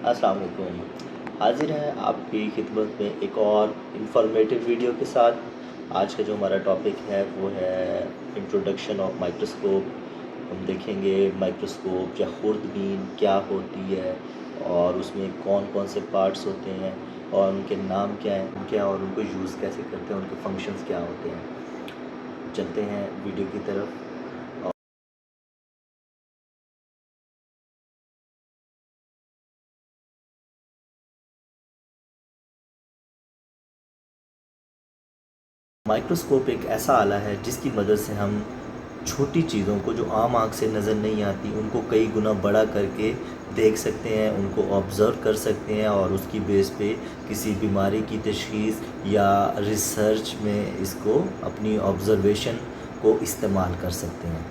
अस्सलाम वालेकुम। हाजिर हैं आपकी खिदमत में एक और इंफॉर्मेटिव वीडियो के साथ। आज का जो हमारा टॉपिक है वो है इंट्रोडक्शन ऑफ माइक्रोस्कोप। हम देखेंगे माइक्रोस्कोप या खुर्दबीन क्या होती है और उसमें कौन कौन से पार्ट्स होते हैं और उनके नाम क्या हैं क्या और उनको यूज़ कैसे करते हैं, उनके फंक्शंस क्या होते हैं। चलते हैं वीडियो की तरफ। माइक्रोस्कोप एक ऐसा आला है जिसकी मदद से हम छोटी चीज़ों को जो आम आँख से नज़र नहीं आती उनको कई गुना बड़ा करके देख सकते हैं, उनको ऑब्ज़र्व कर सकते हैं और उसकी बेस पे किसी बीमारी की तशख़ीस या रिसर्च में इसको अपनी ऑब्ज़र्वेशन को इस्तेमाल कर सकते हैं।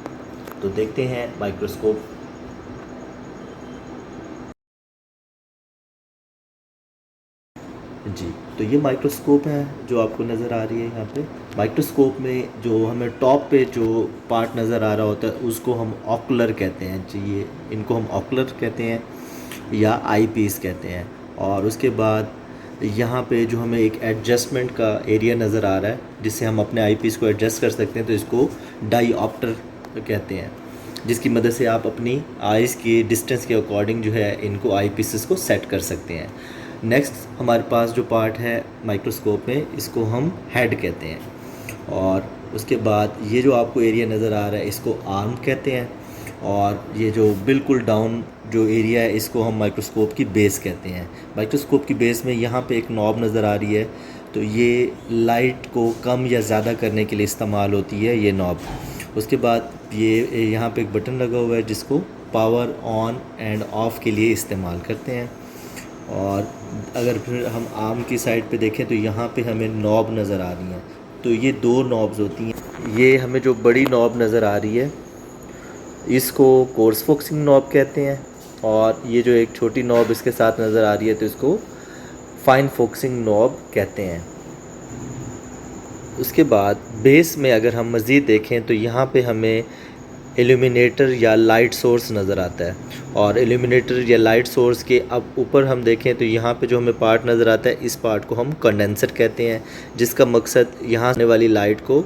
तो देखते हैं माइक्रोस्कोप। जी, तो ये माइक्रोस्कोप है जो आपको नज़र आ रही है यहाँ पे। माइक्रोस्कोप में जो हमें टॉप पे जो पार्ट नज़र आ रहा होता है उसको हम ऑकुलर कहते हैं जी। ये इनको हम ऑकुलर कहते हैं या आई पीस कहते हैं। और उसके बाद यहाँ पे जो हमें एक एडजस्टमेंट का एरिया नज़र आ रहा है जिससे हम अपने आई पीस को एडजस्ट कर सकते हैं, तो इसको डाईऑप्टर कहते हैं, जिसकी मदद से आप अपनी आइज़ की डिस्टेंस के अकॉर्डिंग जो है इनको आई पीसेस को सेट कर सकते हैं। नेक्स्ट हमारे पास जो पार्ट है माइक्रोस्कोप में इसको हम हेड कहते हैं। और उसके बाद ये जो आपको एरिया नज़र आ रहा है इसको आर्म कहते हैं। और ये जो बिल्कुल डाउन जो एरिया है इसको हम माइक्रोस्कोप की बेस कहते हैं। माइक्रोस्कोप की बेस में यहाँ पे एक नॉब नज़र आ रही है, तो ये लाइट को कम या ज़्यादा करने के लिए इस्तेमाल होती है ये नॉब। उसके बाद ये यहाँ पे एक बटन लगा हुआ है जिसको पावर ऑन एंड ऑफ़ के लिए इस्तेमाल करते हैं। और अगर फिर हम आर्म की साइड पे देखें तो यहाँ पे हमें नॉब नज़र आ रही हैं। तो ये दो नॉब्स होती हैं। ये हमें जो बड़ी नॉब नज़र आ रही है इसको कोर्स फोकसिंग नॉब कहते हैं, और ये जो एक छोटी नॉब इसके साथ नज़र आ रही है तो इसको फाइन फोकसिंग नॉब कहते हैं। उसके बाद बेस में अगर हम मज़ीद देखें तो यहाँ पे हमें इल्यूमिनेटर या लाइट सोर्स नज़र आता है। और इल्यूमिनेटर या लाइट सोर्स के अब ऊपर हम देखें तो यहाँ पे जो हमें पार्ट नज़र आता है इस पार्ट को हम कंडेंसर कहते हैं, जिसका मकसद यहाँ आने वाली लाइट को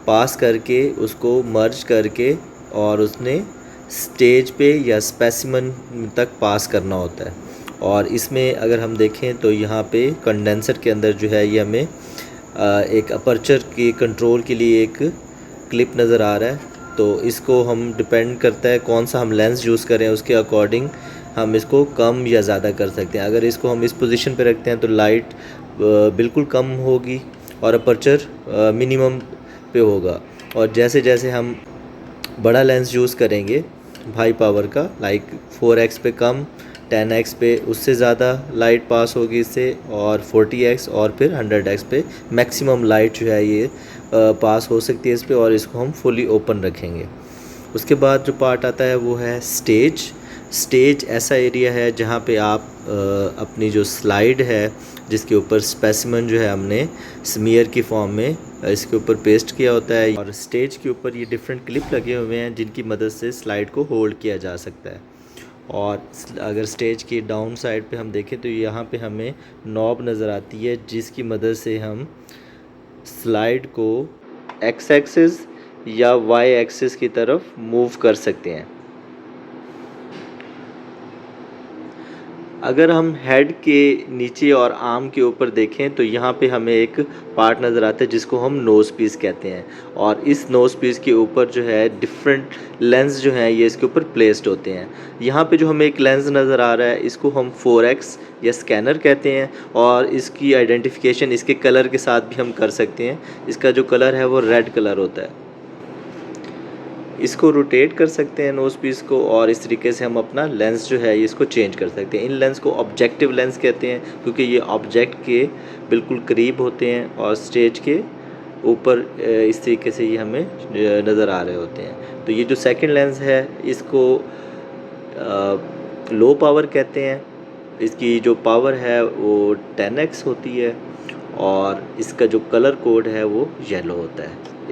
पास करके उसको मर्ज करके और उसने स्टेज पे या स्पेसिमन तक पास करना होता है। और इसमें अगर हम देखें तो यहाँ पे कंडेंसर के अंदर जो है ये हमें एक अपर्चर के कंट्रोल के लिए एक क्लिप नज़र आ रहा है। तो इसको हम डिपेंड करता है कौन सा हम लेंस यूज़ करें उसके अकॉर्डिंग हम इसको कम या ज़्यादा कर सकते हैं। अगर इसको हम इस पोजीशन पे रखते हैं तो लाइट बिल्कुल कम होगी और अपर्चर मिनिमम पे होगा। और जैसे जैसे हम बड़ा लेंस यूज़ करेंगे हाई पावर का, लाइक 4x पे कम, 10x पे उससे ज़्यादा लाइट पास होगी इससे, और 40x और फिर 100x पे मैक्सिमम लाइट जो है ये पास हो सकती है इस पे, और इसको हम फुली ओपन रखेंगे। उसके बाद जो पार्ट आता है वो है स्टेज। स्टेज ऐसा एरिया है जहाँ पे आप अपनी जो स्लाइड है जिसके ऊपर स्पेसिमन जो है हमने स्मीयर की फॉर्म में इसके ऊपर पेस्ट किया होता है, और स्टेज के ऊपर ये डिफरेंट क्लिप लगे हुए हैं जिनकी मदद से स्लाइड को होल्ड किया जा सकता है। और अगर स्टेज की डाउन साइड पे हम देखें तो यहाँ पे हमें नॉब नज़र आती है जिसकी मदद से हम स्लाइड को एक्स एक्सिस या वाई एक्सिस की तरफ मूव कर सकते हैं। अगर हम हेड के नीचे और आर्म के ऊपर देखें तो यहाँ पे हमें एक पार्ट नज़र आता है जिसको हम नोज़ पीस कहते हैं। और इस नोज़ पीस के ऊपर जो है डिफरेंट लेंस जो हैं ये इसके ऊपर प्लेस्ड होते हैं। यहाँ पे जो हमें एक लेंस नज़र आ रहा है इसको हम 4x या स्कैनर कहते हैं, और इसकी आइडेंटिफिकेशन इसके कलर के साथ भी हम कर सकते हैं। इसका जो कलर है वो रेड कलर होता है। इसको रोटेट कर सकते हैं नोज़ पीस को, और इस तरीके से हम अपना लेंस जो है इसको चेंज कर सकते हैं। इन लेंस को ऑब्जेक्टिव लेंस कहते हैं क्योंकि ये ऑब्जेक्ट के बिल्कुल करीब होते हैं और स्टेज के ऊपर इस तरीके से ये हमें नज़र आ रहे होते हैं। तो ये जो सेकंड लेंस है इसको लो पावर कहते हैं। इसकी जो पावर है वो 10x होती है, और इसका जो कलर कोड है वो येलो होता है।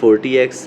40x.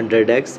100x.